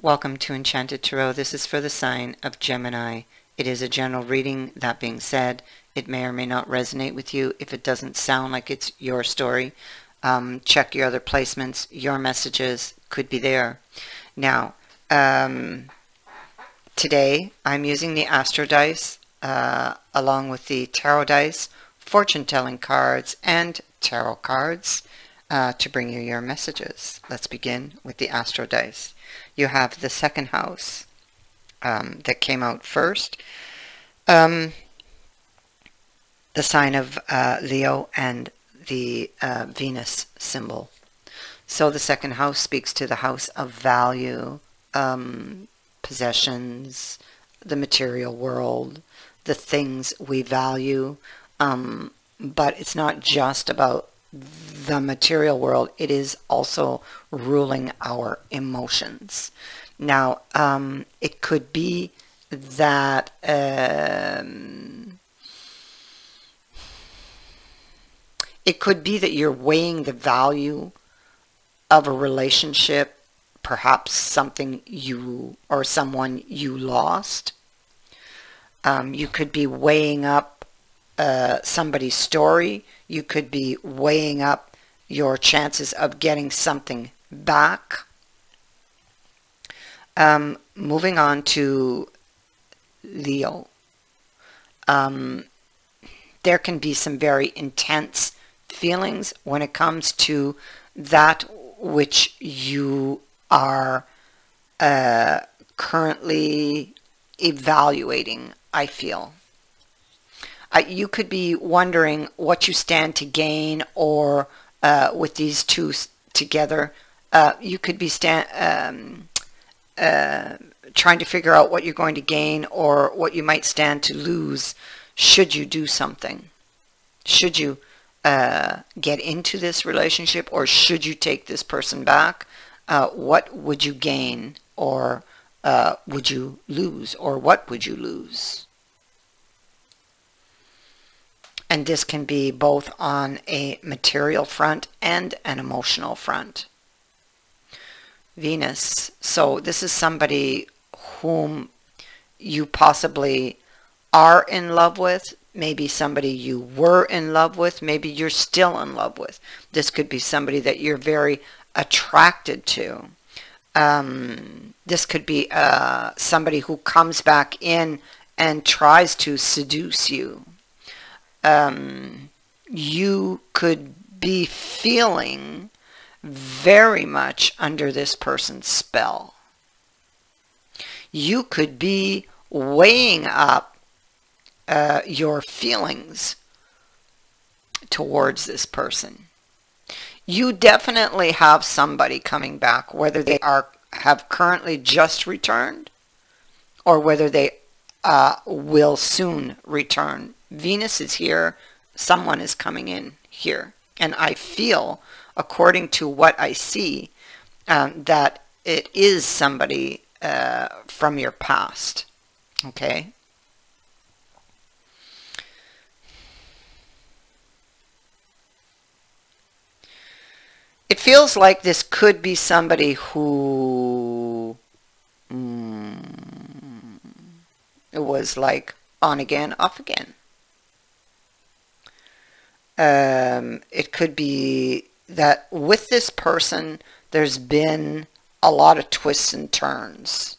Welcome to Enchanted Tarot. This is for the sign of Gemini. It is a general reading. That being said, it may or may not resonate with you. If it doesn't sound like it's your story, check your other placements. Your messages could be there. Now, today I'm using the Astro Dice along with the Tarot Dice, fortune-telling cards, and tarot cards to bring you your messages. Let's begin with the Astro Dice. You have the second house that came out first, the sign of Leo, and the Venus symbol. So the second house speaks to the house of value, possessions, the material world, the things we value, but it's not just about the material world. It is also ruling our emotions. Now, it could be that you're weighing the value of a relationship, perhaps something you or someone you lost. You could be weighing up somebody's story. You could be weighing up your chances of getting something back. Moving on to Leo. There can be some very intense feelings when it comes to that which you are currently evaluating, I feel. You could be wondering what you stand to gain, or with these two together, you could be trying to figure out what you're going to gain or what you might stand to lose should you do something. Should you get into this relationship, or should you take this person back? What would you gain, or would you lose, or what would you lose? And this can be both on a material front and an emotional front. Venus. So this is somebody whom you possibly are in love with. Maybe somebody you were in love with. Maybe you're still in love with. This could be somebody that you're very attracted to. This could be somebody who comes back in and tries to seduce you. You could be feeling very much under this person's spell. You could be weighing up your feelings towards this person. You definitely have somebody coming back, whether they have currently just returned or whether they will soon return. Venus is here. Someone is coming in here. And I feel, according to what I see, that it is somebody from your past. Okay? It feels like this could be somebody who it was like on again, off again. It could be that with this person, there's been a lot of twists and turns.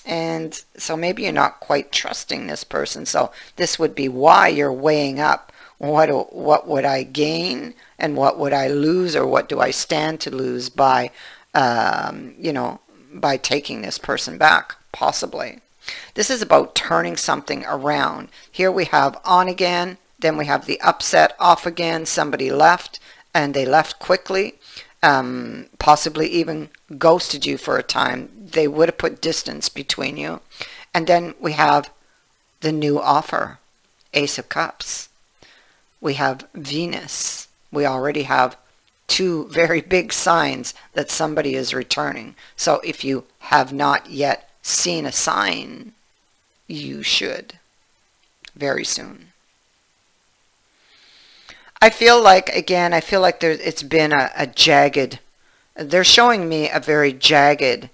And so maybe you're not quite trusting this person. So this would be why you're weighing up what would I gain and what would I lose, or what do I stand to lose by, by taking this person back, possibly. This is about turning something around. Here we have on again. Then we have the upset, off again. Somebody left, and they left quickly, possibly even ghosted you for a time. They would have put distance between you. And then we have the new offer, Ace of Cups. We have Venus. We already have two very big signs that somebody is returning. So if you have not yet seen a sign, you should very soon. I feel like, again, it's been a jagged, they're showing me a very jagged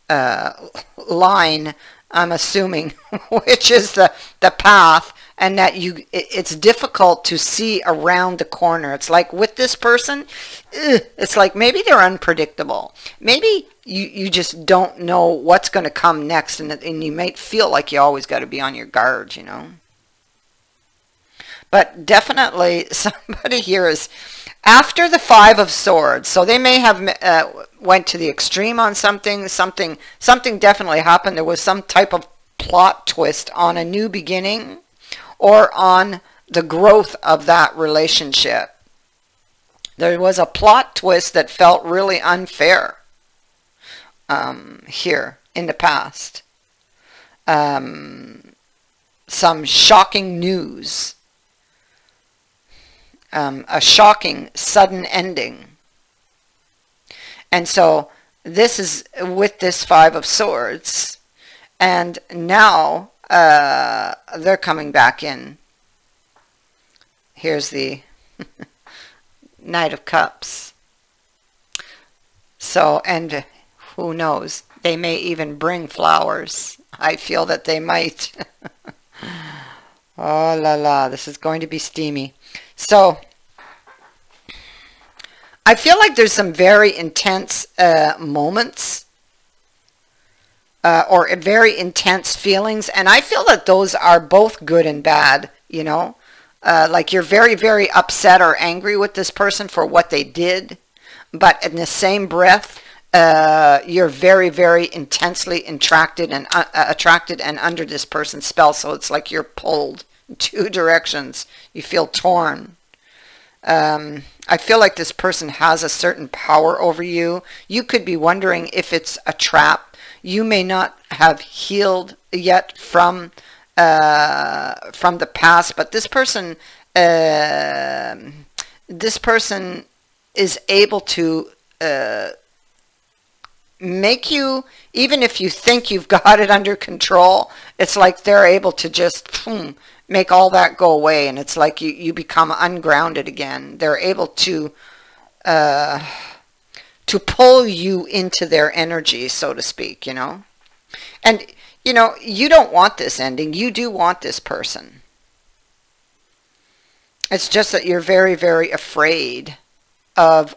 line, I'm assuming, which is the path, and that it's difficult to see around the corner. It's like with this person, it's like maybe they're unpredictable. Maybe you just don't know what's going to come next, and you might feel like you always got to be on your guard, you know. But definitely somebody here is after the Five of Swords. So they may have went to the extreme on something. Something definitely happened. There was some type of plot twist on a new beginning or on the growth of that relationship. There was a plot twist that felt really unfair here in the past. Some shocking news. A shocking sudden ending. And so this is with this Five of Swords, and now they're coming back in. Here's the Knight of Cups. So, and who knows, they may even bring flowers. I feel that they might. Oh la la, this is going to be steamy. So, I feel like there's some very intense moments or very intense feelings, and I feel that those are both good and bad, you know. Like you're very, very upset or angry with this person for what they did, but in the same breath, you're very, very intensely attracted and under this person's spell. So it's like you're pulled in two directions. You feel torn. I feel like this person has a certain power over you. You could be wondering if it's a trap. You may not have healed yet from the past, but this person is able to make you, even if you think you've got it under control, it's like they're able to just make all that go away, and it's like you become ungrounded again. They're able to pull you into their energy, so to speak, you know. And you know, you don't want this ending. You do want this person. It's just that you're very, very afraid of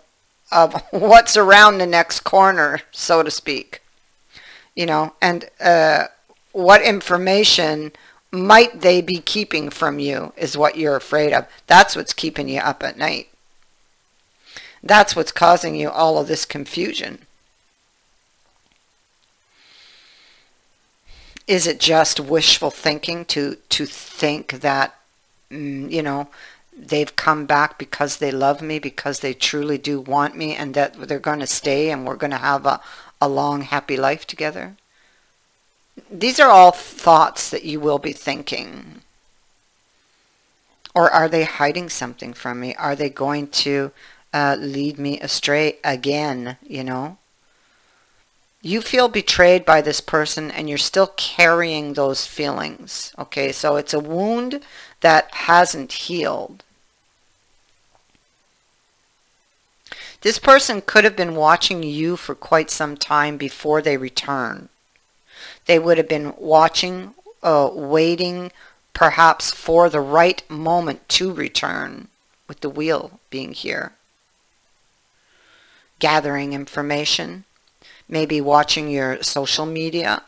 what's around the next corner, so to speak. You know, and what information might they be keeping from you is what you're afraid of. That's what's keeping you up at night. That's what's causing you all of this confusion. Is it just wishful thinking to think that, you know, they've come back because they love me, because they truly do want me, and that they're going to stay and we're going to have a long, happy life together? These are all thoughts that you will be thinking. Or are they hiding something from me? Are they going to lead me astray again, you know? You feel betrayed by this person and you're still carrying those feelings. Okay, so it's a wound that hasn't healed. This person could have been watching you for quite some time before they return. They would have been watching, waiting, perhaps for the right moment to return, with the wheel being here. Gathering information. Maybe watching your social media.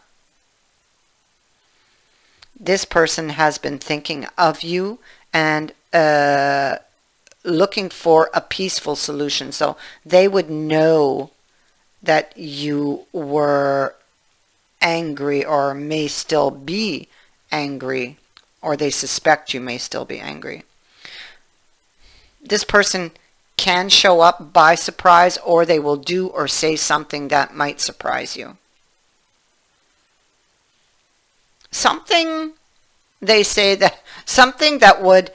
This person has been thinking of you and looking for a peaceful solution. So they would know that you were angry or may still be angry, or they suspect you may still be angry. This person can show up by surprise, or they will do or say something that might surprise you. Something, they say, that something that would,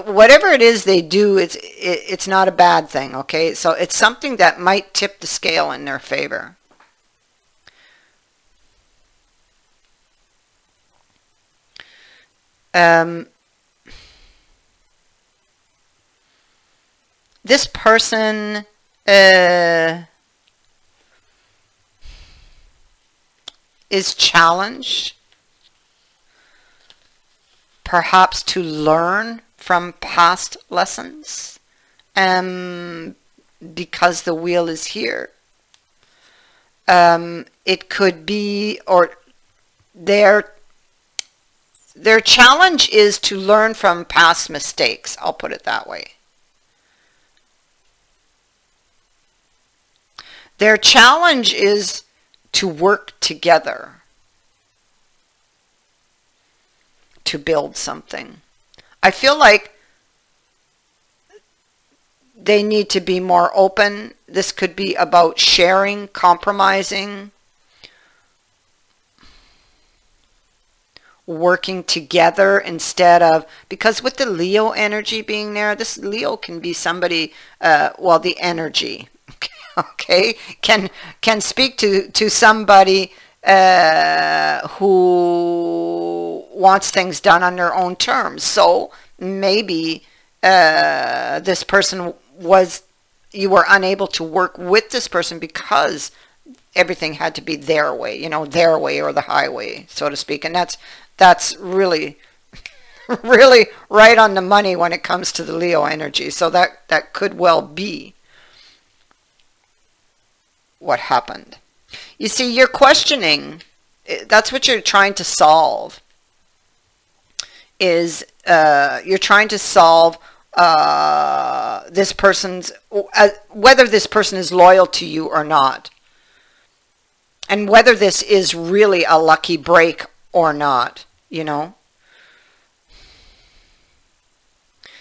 whatever it is they do, it's not a bad thing, okay? So it's something that might tip the scale in their favor. This person is challenged, perhaps to learn from past lessons, because the wheel is here. It could be, or their challenge is to learn from past mistakes. I'll put it that way. Their challenge is to work together to build something. I feel like they need to be more open. This could be about sharing, compromising, working together instead of, because with the Leo energy being there, this Leo can be somebody, well, the energy, okay, can speak to somebody who wants things done on their own terms. So maybe this person you were unable to work with this person because everything had to be their way, you know, their way or the highway, so to speak. And that's really, really right on the money when it comes to the Leo energy. So that could well be what happened. You see, you're questioning, that's what you're trying to solve, is you're trying to solve this person's, whether this person is loyal to you or not, and whether this is really a lucky break or not, you know.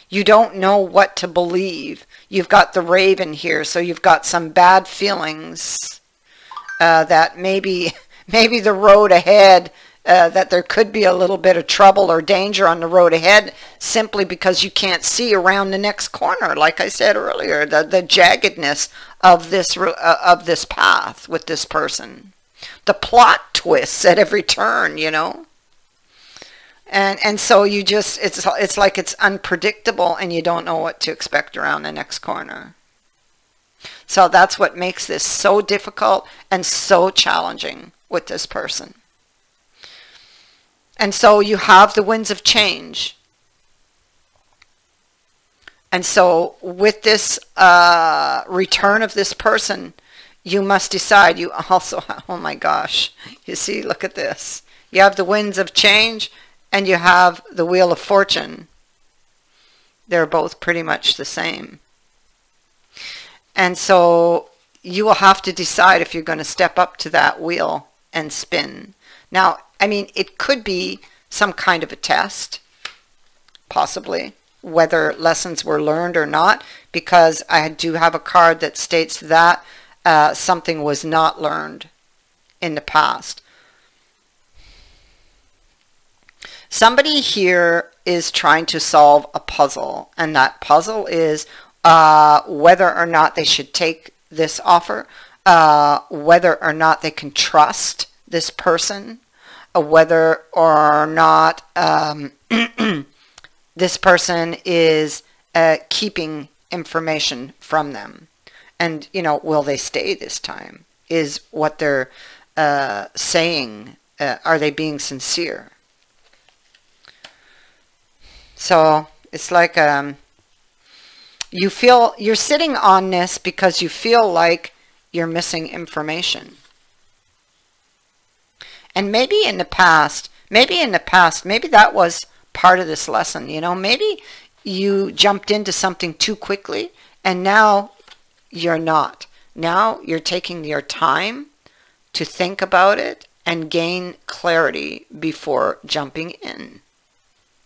You don't know what to believe. You've got the Raven here, so you've got some bad feelings that maybe the road ahead, that there could be a little bit of trouble or danger on the road ahead, simply because you can't see around the next corner. Like I said earlier, the jaggedness of this path with this person, the plot twists at every turn, you know. And so you just, it's like it's unpredictable and you don't know what to expect around the next corner. So that's what makes this so difficult and so challenging with this person. And so you have the winds of change. And so with this return of this person, you must decide. You also, oh my gosh, you see, look at this. You have the winds of change and you have the Wheel of Fortune. They're both pretty much the same. And so you will have to decide if you're going to step up to that wheel and spin. Now, I mean, it could be some kind of a test, possibly, whether lessons were learned or not, because I do have a card that states that something was not learned in the past. Somebody here is trying to solve a puzzle, and that puzzle is whether or not they should take this offer, whether or not they can trust this person, whether or not this person is keeping information from them. And, you know, will they stay this time? Is what they're saying, are they being sincere? So it's like you feel you're sitting on this because you feel like you're missing information. And maybe in the past, maybe that was part of this lesson, you know, maybe you jumped into something too quickly and now you're not. Now you're taking your time to think about it and gain clarity before jumping in.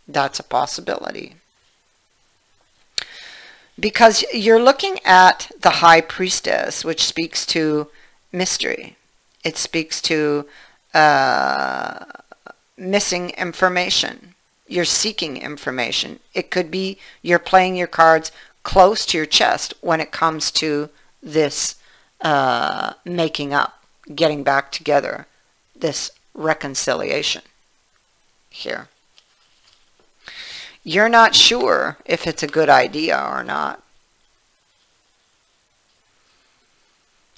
That's a possibility. Because you're looking at the High Priestess, which speaks to mystery. It speaks to missing information. You're seeking information. It could be you're playing your cards close to your chest when it comes to this making up, getting back together, this reconciliation here. You're not sure if it's a good idea or not.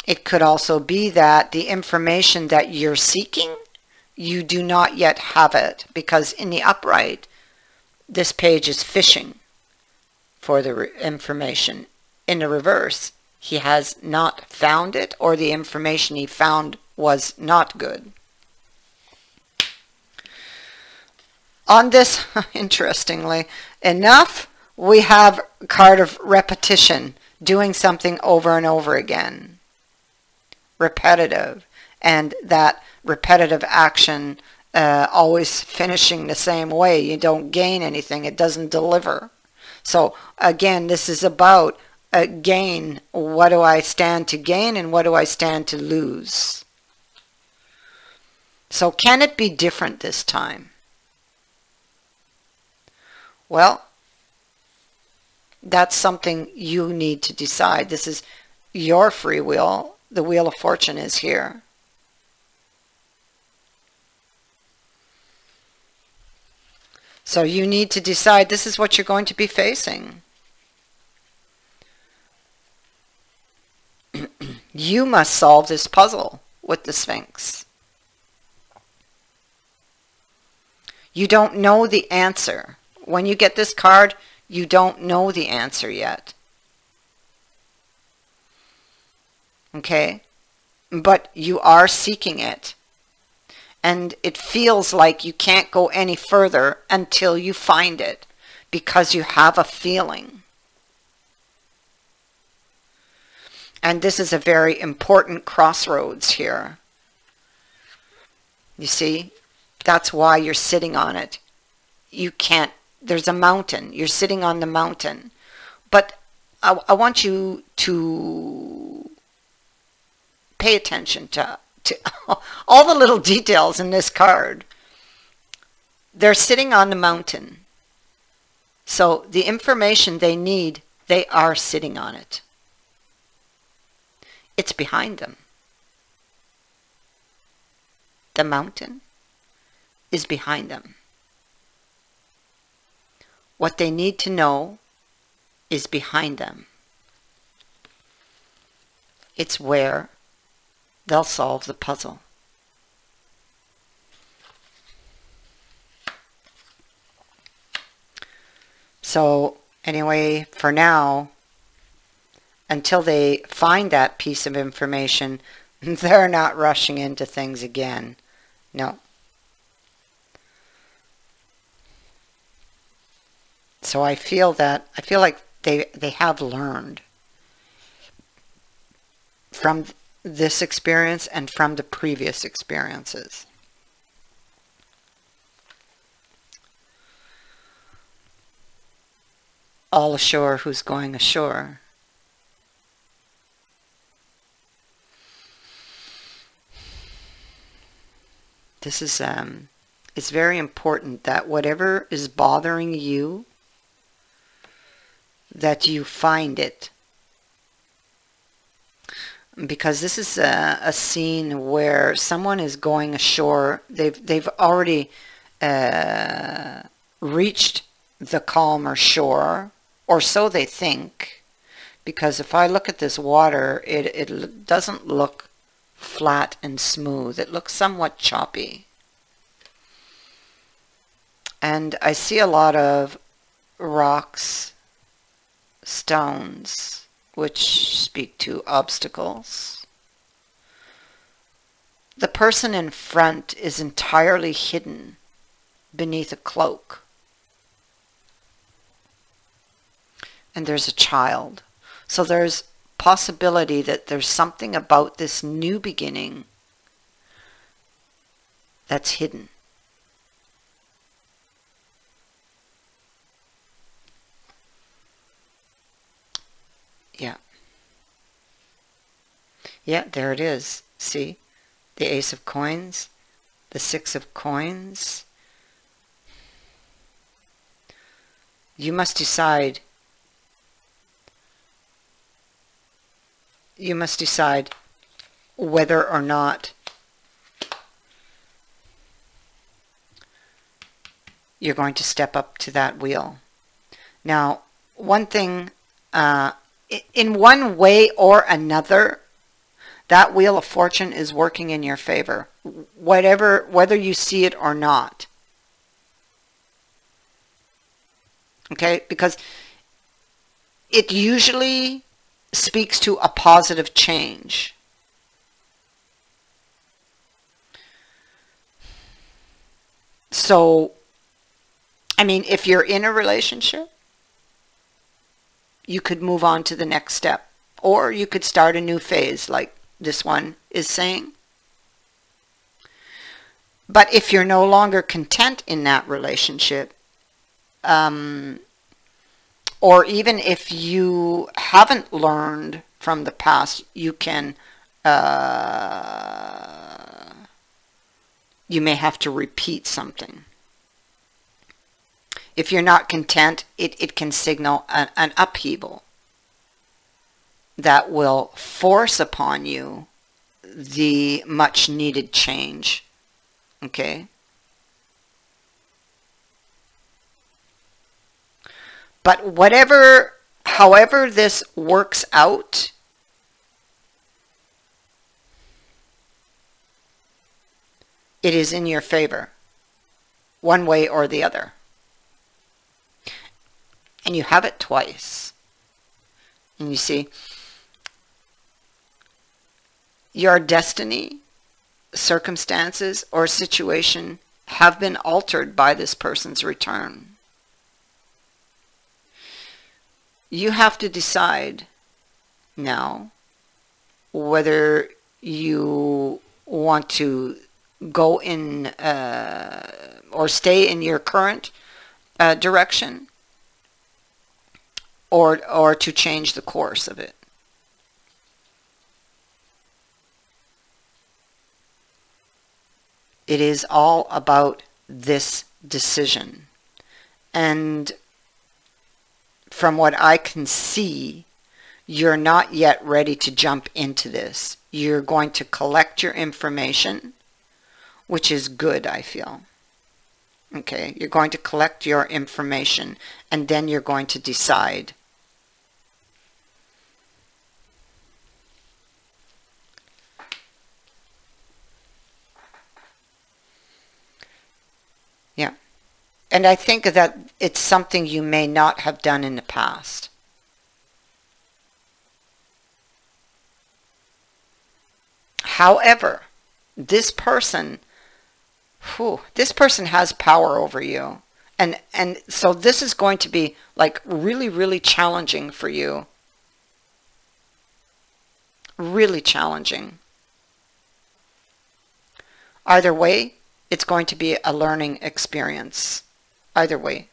It could also be that the information that you're seeking you do not yet have it, because in the upright, this page is fishing for the information. In the reverse, he has not found it, or the information he found was not good. On this, interestingly enough, we have a card of repetition, doing something over and over again. Repetitive. And that repetitive action always finishing the same way. You don't gain anything. It doesn't deliver. So again, this is about gain. What do I stand to gain and what do I stand to lose? So can it be different this time? Well, that's something you need to decide. This is your free will. The Wheel of Fortune is here. So you need to decide this is what you're going to be facing. You must solve this puzzle with the Sphinx. You don't know the answer. When you get this card, you don't know the answer yet. Okay? But you are seeking it. And it feels like you can't go any further until you find it, because you have a feeling. And this is a very important crossroads here. You see? That's why you're sitting on it. You can't, there's a mountain. You're sitting on the mountain. But I want you to pay attention to all the little details in this card. They're sitting on the mountain. So the information they need, they are sitting on it. It's behind them. The mountain is behind them. What they need to know is behind them. It's where they'll solve the puzzle. So anyway, for now, until they find that piece of information, they're not rushing into things again. No. So I feel like they have learned from this experience and from the previous experiences. All ashore who's going ashore. This is it's very important that whatever is bothering you, that you find it. Because this is a scene where someone is going ashore. They've already reached the calmer shore, or so they think. Because if I look at this water, it doesn't look flat and smooth. It looks somewhat choppy. And I see a lot of rocks, stones, which speak to obstacles. The person in front is entirely hidden beneath a cloak. And there's a child. So there's possibility that there's something about this new beginning that's hidden. Yeah. Yeah, there it is. See? The Ace of Coins, the Six of Coins. You must decide. You must decide whether or not you're going to step up to that wheel. Now, one thing, in one way or another, that Wheel of Fortune is working in your favor. whether you see it or not. Okay, because it usually speaks to a positive change. So, I mean, if you're in a relationship, you could move on to the next step. Or you could start a new phase, like this one is saying. But if you're no longer content in that relationship, or even if you haven't learned from the past, you can, you may have to repeat something. If you're not content, it can signal an upheaval that will force upon you the much needed change. Okay? But however this works out, it is in your favor, one way or the other. And you have it twice. And you see, your destiny, circumstances, or situation have been altered by this person's return. You have to decide now whether you want to go in or stay in your current direction, or to change the course of it. It is all about this decision. And from what I can see, you're not yet ready to jump into this. You're going to collect your information, which is good, I feel. Okay, you're going to collect your information, and then you're going to decide. Yeah. And I think that it's something you may not have done in the past. However, this person has power over you. And so this is going to be like really, really challenging for you. Really challenging. Either way, it's going to be a learning experience. Either way.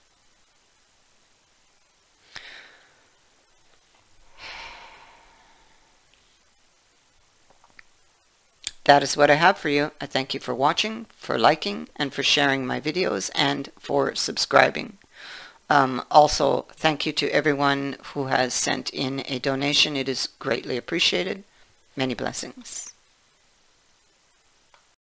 That is what I have for you. I thank you for watching, for liking, and for sharing my videos, and for subscribing. Also, thank you to everyone who has sent in a donation. It is greatly appreciated. Many blessings.